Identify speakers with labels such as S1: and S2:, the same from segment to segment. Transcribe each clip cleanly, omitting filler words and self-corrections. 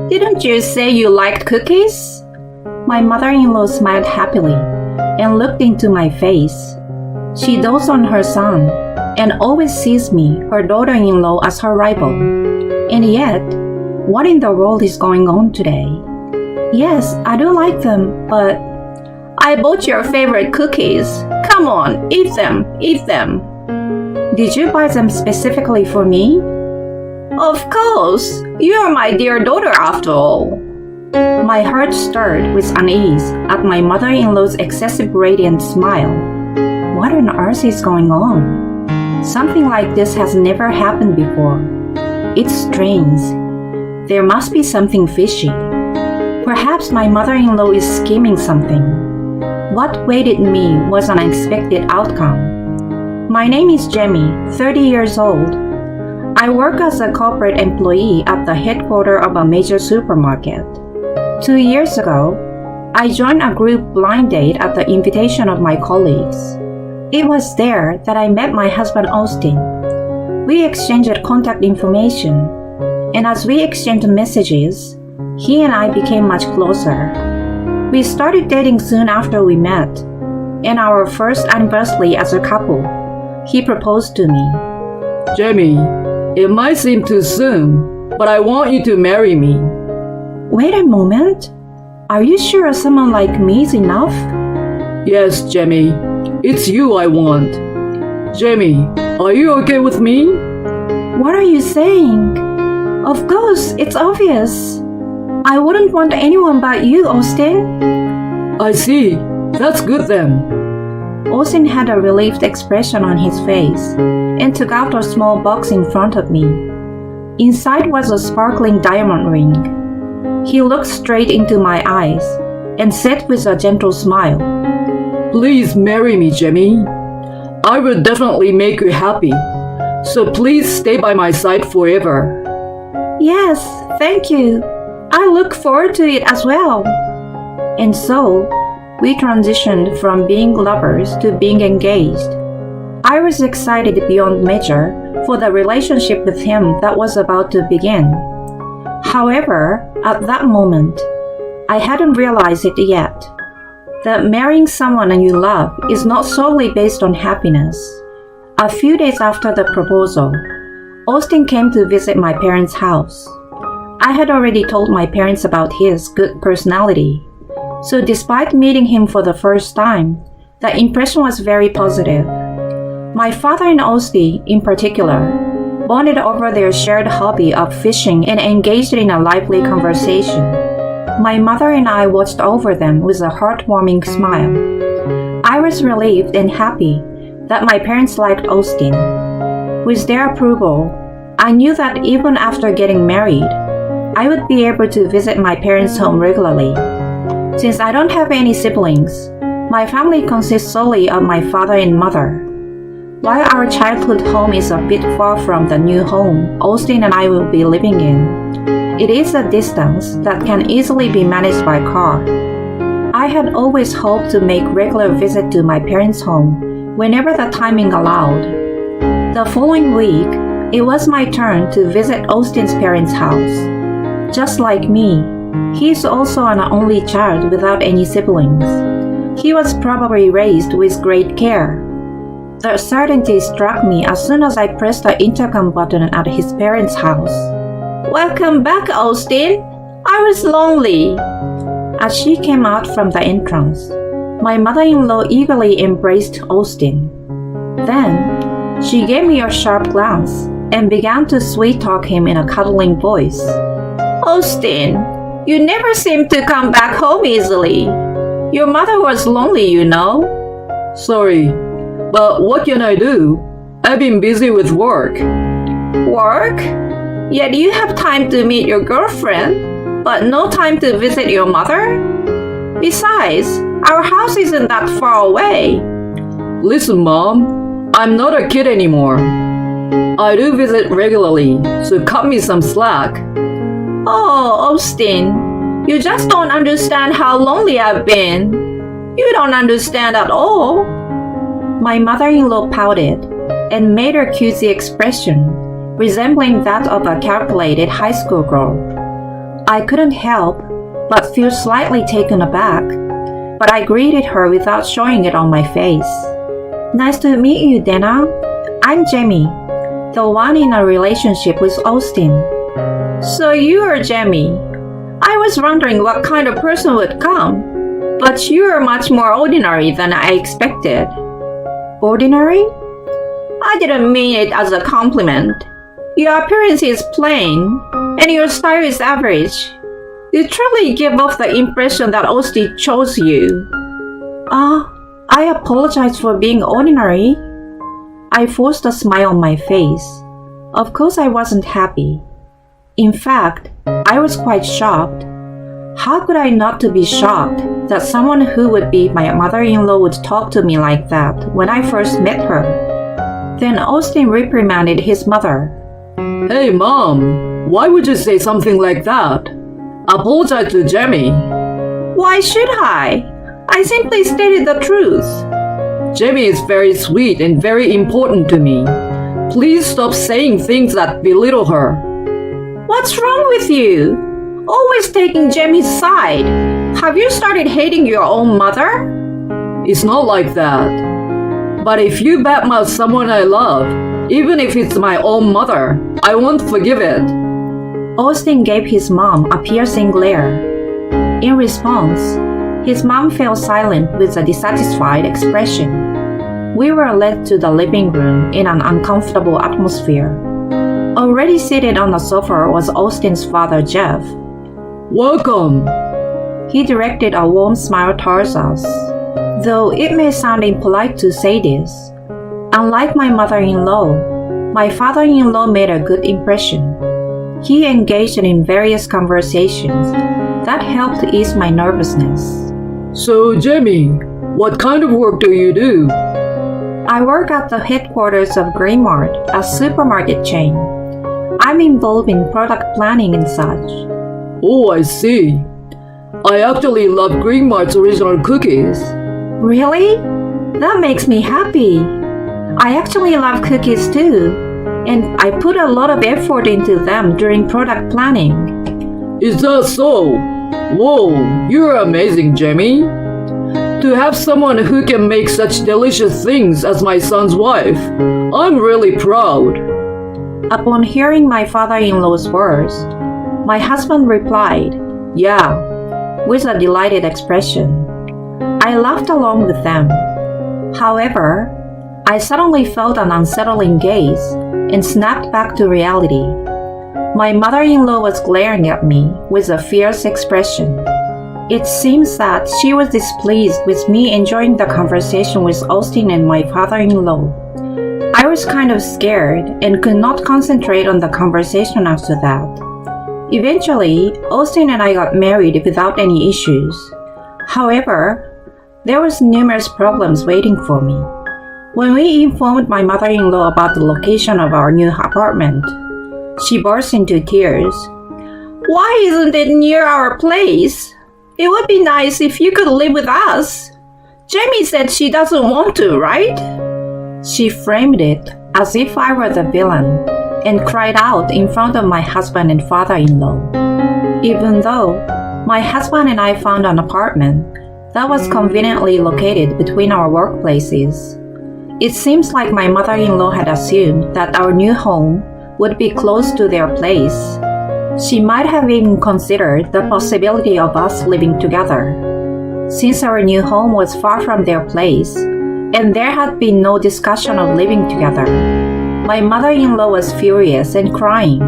S1: Didn't you say you liked cookies? My mother-in-law smiled happily and looked into my face. She dotes on her son and always sees me, her daughter-in-law, as her rival. And yet, what in the world is going on today? Yes, I do like them, but I bought your favorite cookies. Come on, eat them, eat them. Did you buy them specifically for me? Of course, you are my dear daughter after all. My heart stirred with unease at my mother-in-law's excessive radiant smile. What on earth is going on? Something like this has never happened before. It's strange. There must be something fishy. Perhaps my mother-in-law is scheming something. What awaited me was an unexpected outcome. My name is Jamie, 30 years old. I work as a corporate employee at the headquarters of a major supermarket. 2 years ago, I joined a group blind date at the invitation of my colleagues. It was there that I met my husband Austin. We exchanged contact information, and as we exchanged messages, he and I became much closer. We started dating soon after we met, and our first anniversary as a couple, he proposed to me.
S2: Jamie, it might seem too soon, but I want you to marry me.
S1: Wait a moment. Are you sure someone like me is enough?
S2: Yes, Jamie, it's you I want. Jamie, are you okay with me?
S1: What are you saying? Of course, it's obvious. I wouldn't want anyone but you, Austin.
S2: I see. That's good then.
S1: Austin had a relieved expression on his face and took out a small box in front of me. Inside was a sparkling diamond ring. He looked straight into my eyes and said with a gentle smile,
S2: Please marry me, Jamie. I will definitely make you happy. So please stay by my side forever.
S1: Yes, thank you. I look forward to it as well. And so, we transitioned from being lovers to being engaged. I was excited beyond measure for the relationship with him that was about to begin. However, at that moment, I hadn't realized it yet, that marrying someone you love is not solely based on happiness. A few days after the proposal, Austin came to visit my parents' house. I had already told my parents about his good personality. So despite meeting him for the first time, the impression was very positive. My father and Austin, in particular, bonded over their shared hobby of fishing and engaged in a lively conversation. My mother and I watched over them with a heartwarming smile. I was relieved and happy that my parents liked Austin. With their approval, I knew that even after getting married, I would be able to visit my parents' home regularly. Since I don't have any siblings, my family consists solely of my father and mother. While our childhood home is a bit far from the new home Austin and I will be living in, it is a distance that can easily be managed by car. I had always hoped to make regular visit to my parents' home whenever the timing allowed. The following week, it was my turn to visit Austin's parents' house. Just like me, he is also an only child without any siblings. He was probably raised with great care. The certainty struck me as soon as I pressed the intercom button at his parents' house. Welcome back, Austin. I was lonely. As she came out from the entrance, my mother-in-law eagerly embraced Austin. Then, she gave me a sharp glance and began to sweet-talk him in a cuddling voice. Austin, you never seem to come back home easily. Your mother was lonely, you know.
S2: Sorry, but what can I do? I've been busy with work.
S1: Work? Yet you have time to meet your girlfriend, but no time to visit your mother? Besides, our house isn't that far away.
S2: Listen, Mom, I'm not a kid anymore. I do visit regularly, so cut me some slack.
S1: Oh, Austin, you just don't understand how lonely I've been. You don't understand at all. My mother-in-law pouted and made her cutesy expression, resembling that of a calculated high school girl. I couldn't help but feel slightly taken aback, but I greeted her without showing it on my face. Nice to meet you, Dana. I'm Jamie, the one in a relationship with Austin. So you are Jamie. I was wondering what kind of person would come, but you are much more ordinary than I expected. Ordinary? I didn't mean it as a compliment. Your appearance is plain, and your style is average. You truly give off the impression that Austin chose you. I apologize for being ordinary. I forced a smile on my face. Of course I wasn't happy. In fact, I was quite shocked. How could I not to be shocked that someone who would be my mother-in-law would talk to me like that when I first met her? Then Austin reprimanded his mother.
S2: Hey, Mom, why would you say something like that? Apologize to Jamie.
S1: Why should I? I simply stated the truth.
S2: Jamie is very sweet and very important to me. Please stop saying things that belittle her.
S1: What's wrong with you? Always taking Jamie's side. Have you started hating your own mother?
S2: It's not like that. But if you badmouth someone I love, even if it's my own mother, I won't forgive it.
S1: Austin gave his mom a piercing glare. In response, his mom fell silent with a dissatisfied expression. We were led to the living room in an uncomfortable atmosphere. Already seated on the sofa was Austin's father, Jeff.
S2: Welcome.
S1: He directed a warm smile towards us. Though it may sound impolite to say this, unlike my mother-in-law, my father-in-law made a good impression. He engaged in various conversations that helped ease my nervousness.
S2: So, Jamie, what kind of work do you do?
S1: I work at the headquarters of Greenmart, a supermarket chain. I'm involved in product planning and such.
S2: Oh, I see. I actually love Greenmart's original cookies.
S1: Really? That makes me happy. I actually love cookies too, and I put a lot of effort into them during product planning.
S2: Is that so? Whoa, you're amazing, Jamie. To have someone who can make such delicious things as my son's wife, I'm really proud.
S1: Upon hearing my father-in-law's words, my husband replied, "Yeah," with a delighted expression. I laughed along with them. However, I suddenly felt an unsettling gaze and snapped back to reality. My mother-in-law was glaring at me with a fierce expression. It seems that she was displeased with me enjoying the conversation with Austin and my father-in-law. I was kind of scared and could not concentrate on the conversation after that. Eventually, Austin and I got married without any issues. However, there was numerous problems waiting for me. When we informed my mother-in-law about the location of our new apartment, she burst into tears. "Why isn't it near our place? It would be nice if you could live with us. Jamie said she doesn't want to, right?" She framed it as if I were the villain and cried out in front of my husband and father-in-law. Even though my husband and I found an apartment that was conveniently located between our workplaces, it seems like my mother-in-law had assumed that our new home would be close to their place. She might have even considered the possibility of us living together. Since our new home was far from their place, and there had been no discussion of living together, my mother-in-law was furious and crying.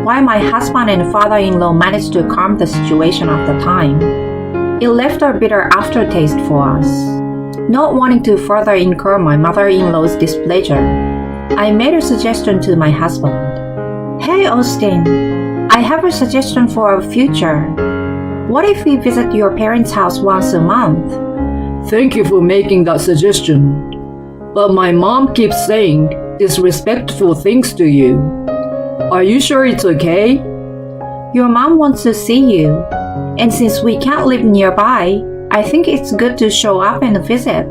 S1: While my husband and father-in-law managed to calm the situation at the time, it left a bitter aftertaste for us. Not wanting to further incur my mother-in-law's displeasure, I made a suggestion to my husband. "Hey, Austin, I have a suggestion for our future. What if we visit your parents' house once a month?"
S2: Thank you for making that suggestion. But my mom keeps saying disrespectful things to you. Are you sure it's okay?
S1: Your mom wants to see you, and since we can't live nearby, I think it's good to show up and visit.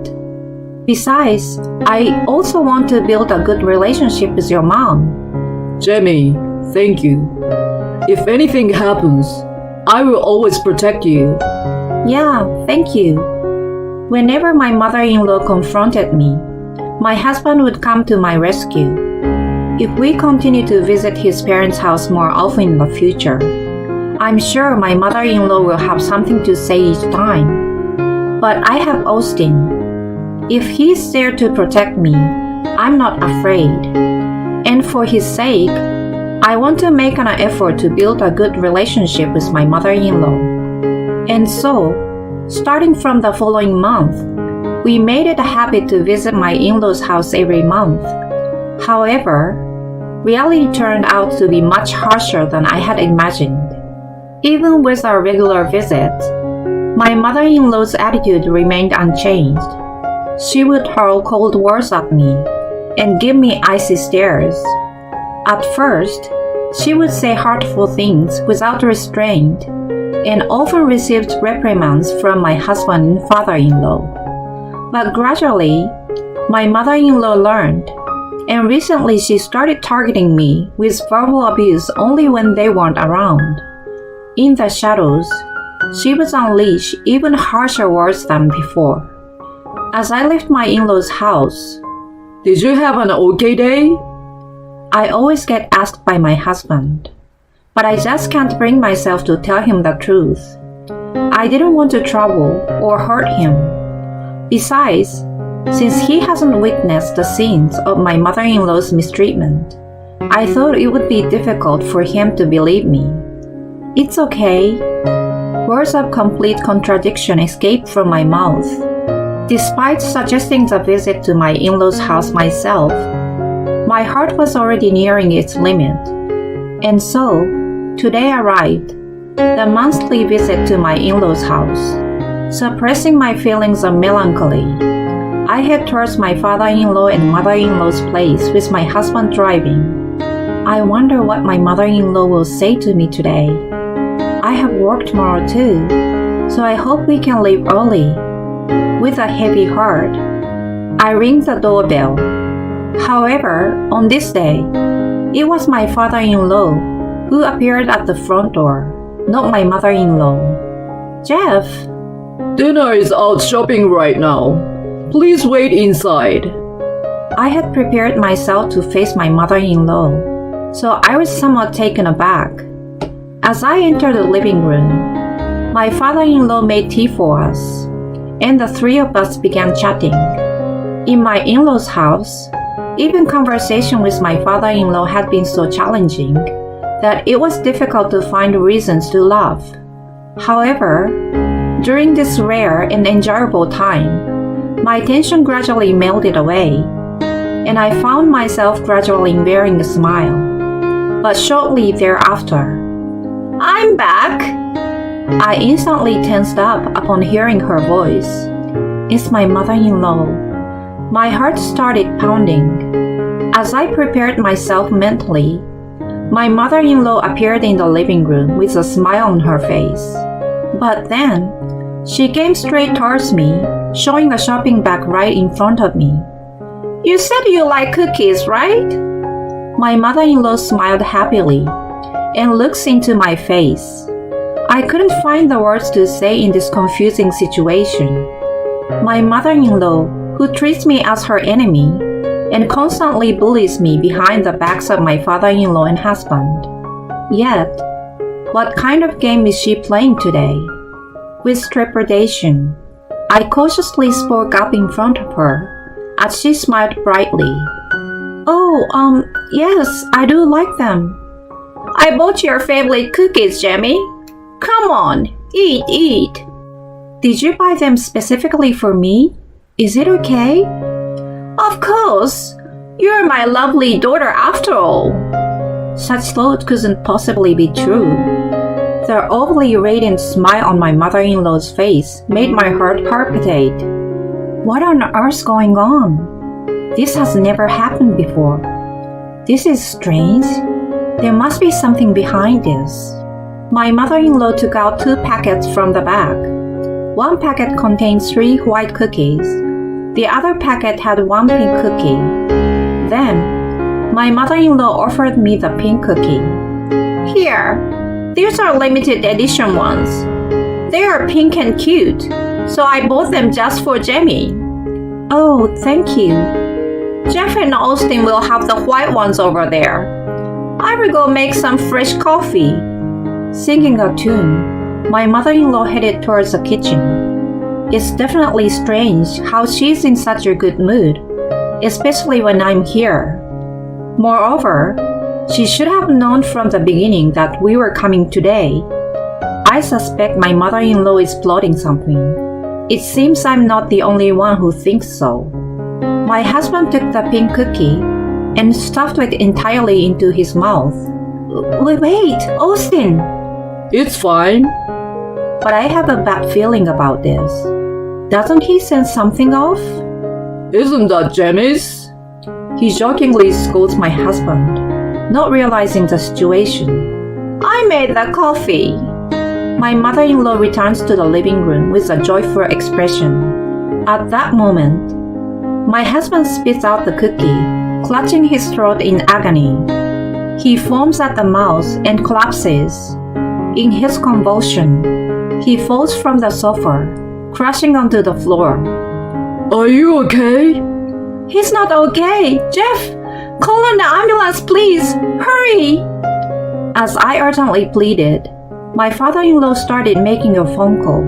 S1: Besides, I also want to build a good relationship with your mom.
S2: Jamie, thank you. If anything happens, I will always protect you.
S1: Yeah, thank you. Whenever my mother-in-law confronted me, my husband would come to my rescue. If we continue to visit his parents' house more often in the future, I'm sure my mother-in-law will have something to say each time. But I have Austin. If he's there to protect me, I'm not afraid. And for his sake, I want to make an effort to build a good relationship with my mother-in-law. And so, starting from the following month, we made it a habit to visit my in-laws' house every month. However, reality turned out to be much harsher than I had imagined. Even with our regular visits, my mother-in-law's attitude remained unchanged. She would hurl cold words at me and give me icy stares. At first, she would say hurtful things without restraint and often received reprimands from my husband and father-in-law. But gradually, my mother-in-law learned, and recently she started targeting me with verbal abuse only when they weren't around. In the shadows, she would unleash even harsher words than before. As I left my in-laws' house,
S2: Did you have an okay day?
S1: I always get asked by my husband, but I just can't bring myself to tell him the truth. I didn't want to trouble or hurt him. Besides, since he hasn't witnessed the scenes of my mother-in-law's mistreatment, I thought it would be difficult for him to believe me. It's okay. Words of complete contradiction escaped from my mouth. Despite suggesting the visit to my in-laws' house myself, my heart was already nearing its limit. And so, today arrived, the monthly visit to my in-laws' house. Suppressing my feelings of melancholy, I head towards my father-in-law and mother-in-law's place with my husband driving. I wonder what my mother-in-law will say to me today. I have work tomorrow too, so I hope we can leave early. With a heavy heart, I ring the doorbell. However, on this day, it was my father-in-law who appeared at the front door, not my mother-in-law. Jeff!
S2: Dinner is out shopping right now. Please wait inside.
S1: I had prepared myself to face my mother-in-law, so I was somewhat taken aback. As I entered the living room, my father-in-law made tea for us, and the three of us began chatting. In my in-laws' house, even conversation with my father-in-law had been so challenging that it was difficult to find reasons to laugh. However, during this rare and enjoyable time, my tension gradually melted away, and I found myself gradually wearing a smile. But shortly thereafter, "I'm back!" I instantly tensed up upon hearing her voice. It's my mother-in-law. My heart started pounding. As I prepared myself mentally, my mother-in-law appeared in the living room with a smile on her face. But then, she came straight towards me, showing a shopping bag right in front of me. "You said you like cookies, right?" My mother-in-law smiled happily and looks into my face. I couldn't find the words to say in this confusing situation. My mother-in-law, who treats me as her enemy and constantly bullies me behind the backs of my father-in-law and husband. Yet, what kind of game is she playing today? With trepidation, I cautiously spoke up in front of her as she smiled brightly. "Oh, yes, I do like them." "I bought your favorite cookies, Jamie. Come on, eat. "Did you buy them specifically for me? Is it okay?" "Of course. You're my lovely daughter after all." Such thought couldn't possibly be true. The overly radiant smile on my mother-in-law's face made my heart palpitate. What on earth's going on? This has never happened before. This is strange. There must be something behind this. My mother-in-law took out 2 packets from the bag. One packet contained 3 white cookies. The other packet had 1 pink cookie. Then, my mother-in-law offered me the pink cookie. "Here, These are limited edition ones. They are pink and cute, so I bought them just for Jamie. Oh, thank you. Jeff and Austin will have the white ones over there. I will go make some fresh coffee. Singing a tune, my mother-in-law headed towards the kitchen. It's definitely strange how she's in such a good mood, especially when I'm here. Moreover, she should have known from the beginning that we were coming today. I suspect my mother-in-law is plotting something. It seems I'm not the only one who thinks so. My husband took the pink cookie and stuffed it entirely into his mouth. Wait, Austin!
S2: It's fine.
S1: But I have a bad feeling about this. Doesn't he sense something off?
S2: Isn't that Jamie's?
S1: He jokingly scolds my husband, not realizing the situation. I made the coffee. My mother-in-law returns to the living room with a joyful expression. At that moment, my husband spits out the cookie, clutching his throat in agony. He foams at the mouth and collapses. In his convulsion, he falls from the sofa, crashing onto the floor.
S2: Are you okay?
S1: He's not okay! Jeff! Call an ambulance, please! Hurry! As I urgently pleaded, my father-in-law started making a phone call.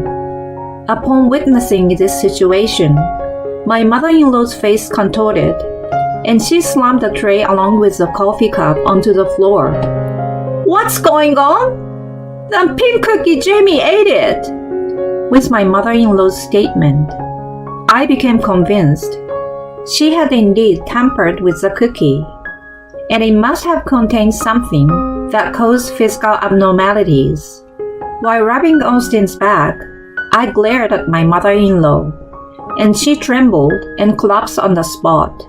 S1: Upon witnessing this situation, my mother-in-law's face contorted, and she slammed the tray along with the coffee cup onto the floor. What's going on? The pink cookie, Jamie ate it! With my mother-in-law's statement, I became convinced she had indeed tampered with the cookie, and it must have contained something that caused physical abnormalities. While rubbing Austin's back, I glared at my mother-in-law, and she trembled and collapsed on the spot.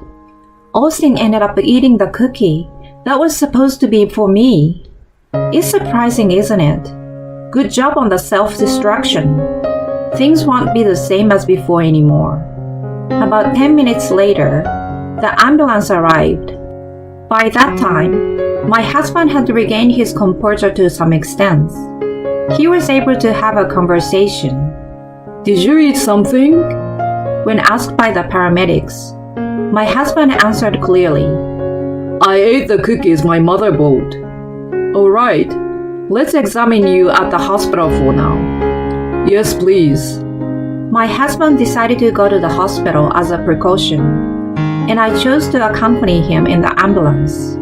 S1: Austin ended up eating the cookie that was supposed to be for me. It's surprising, isn't it? Good job on the self-destruction. Things won't be the same as before anymore. About 10 minutes later, the ambulance arrived. By that time, my husband had regained his composure to some extent. He was able to have a conversation.
S2: Did you eat something?
S1: When asked by the paramedics, my husband answered clearly.
S2: I ate the cookies my mother bought. All right, let's examine you at the hospital for now. Yes, please.
S1: My husband decided to go to the hospital as a precaution, and I chose to accompany him in the ambulance.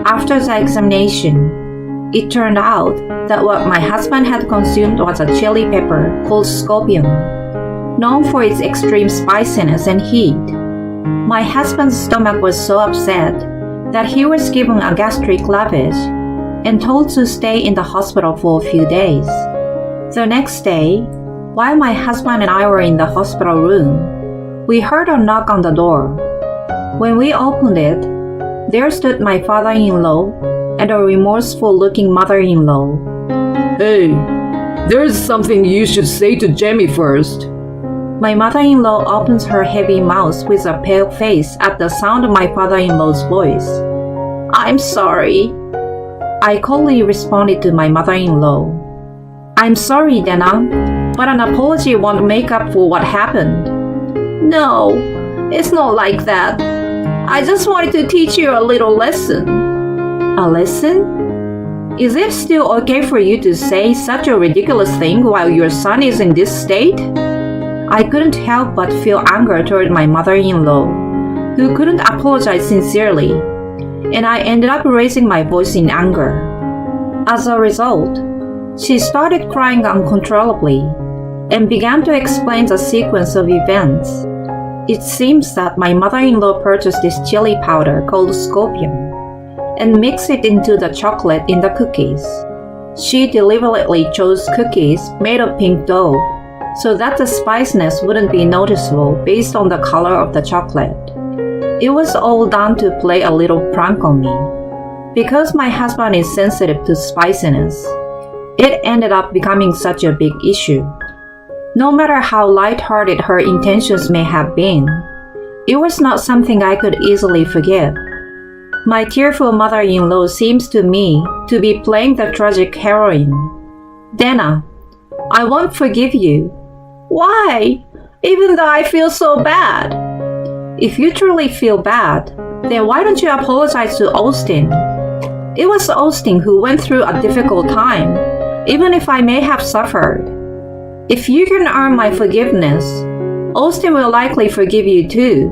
S1: After the examination, it turned out that what my husband had consumed was a chili pepper called scorpion, known for its extreme spiciness and heat. My husband's stomach was so upset that he was given a gastric lavage and told to stay in the hospital for a few days. The next day, while my husband and I were in the hospital room, we heard a knock on the door. When we opened it, there stood my father-in-law and a remorseful-looking mother-in-law.
S2: Hey, there's something you should say to Jamie first.
S1: My mother-in-law opens her heavy mouth with a pale face at the sound of my father-in-law's voice. I'm sorry. I coldly responded to my mother-in-law. I'm sorry, Dana, but an apology won't make up for what happened. No, it's not like that. I just wanted to teach you a little lesson. A lesson? Is it still okay for you to say such a ridiculous thing while your son is in this state? I couldn't help but feel anger toward my mother-in-law, who couldn't apologize sincerely, and I ended up raising my voice in anger. As a result, she started crying uncontrollably and began to explain the sequence of events. It seems that my mother-in-law purchased this chili powder called scorpion and mixed it into the chocolate in the cookies. She deliberately chose cookies made of pink dough so that the spiciness wouldn't be noticeable based on the color of the chocolate. It was all done to play a little prank on me. Because my husband is sensitive to spiciness, it ended up becoming such a big issue. No matter how light-hearted her intentions may have been, it was not something I could easily forgive. My tearful mother-in-law seems to me to be playing the tragic heroine. Dana, I won't forgive you. Why? Even though I feel so bad. If you truly feel bad, then why don't you apologize to Austin? It was Austin who went through a difficult time, even if I may have suffered. If you can earn my forgiveness, Austin will likely forgive you too.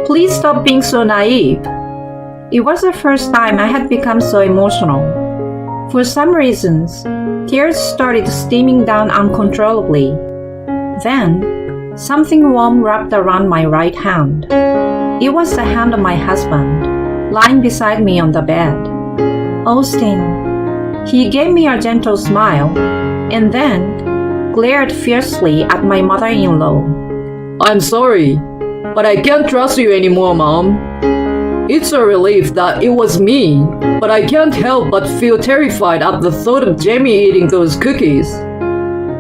S1: Please stop being so naive. It was the first time I had become so emotional. For some reasons, tears started steaming down uncontrollably. Then, something warm wrapped around my right hand. It was the hand of my husband, lying beside me on the bed. Austin. He gave me a gentle smile, and then glared fiercely at my mother-in-law.
S2: I'm sorry, but I can't trust you anymore, Mom. It's a relief that it was me, but I can't help but feel terrified at the thought of Jamie eating those cookies.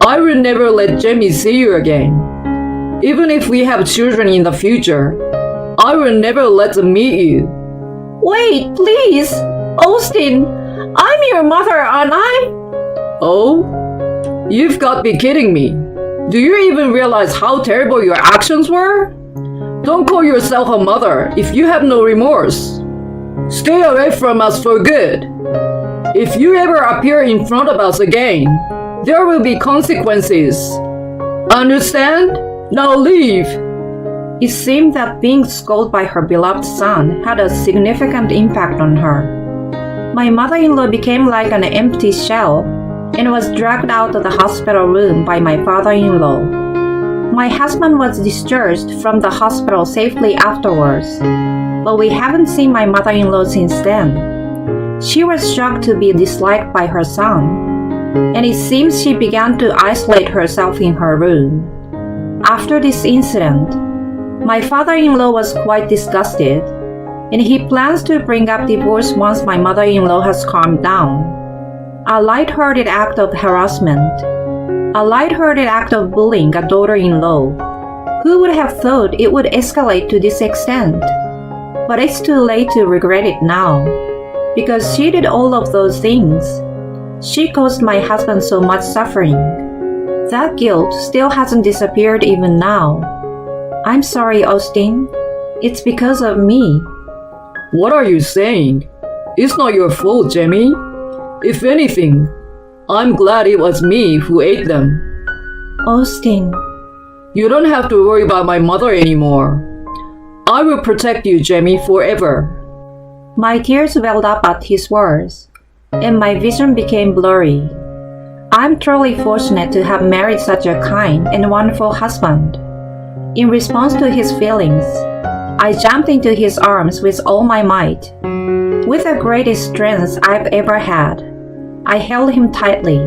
S2: I will never let Jamie see you again. Even if we have children in the future, I will never let them meet you.
S1: Wait, please! Austin, I'm your mother, aren't I?
S2: Oh? You've got to be kidding me. Do you even realize how terrible your actions were? Don't call yourself a mother if you have no remorse. Stay away from us for good. If you ever appear in front of us again, there will be consequences. Understand? Now leave.
S1: It seemed that being scolded by her beloved son had a significant impact on her. My mother-in-law became like an empty shell and was dragged out of the hospital room by my father-in-law. My husband was discharged from the hospital safely afterwards, but we haven't seen my mother-in-law since then. She was shocked to be disliked by her son, and it seems she began to isolate herself in her room. After this incident, my father-in-law was quite disgusted, and he plans to bring up divorce once my mother-in-law has calmed down. A light-hearted act of harassment. A light-hearted act of bullying a daughter-in-law. Who would have thought it would escalate to this extent? But it's too late to regret it now, because she did all of those things. She caused my husband so much suffering. That guilt still hasn't disappeared even now. I'm sorry, Austin. It's because of me.
S2: What are you saying? It's not your fault, Jamie. If anything, I'm glad it was me who ate them.
S1: Austin.
S2: You don't have to worry about my mother anymore. I will protect you, Jamie, forever.
S1: My tears welled up at his words, and my vision became blurry. I'm truly fortunate to have married such a kind and wonderful husband. In response to his feelings, I jumped into his arms with all my might. With the greatest strength I've ever had, I held him tightly.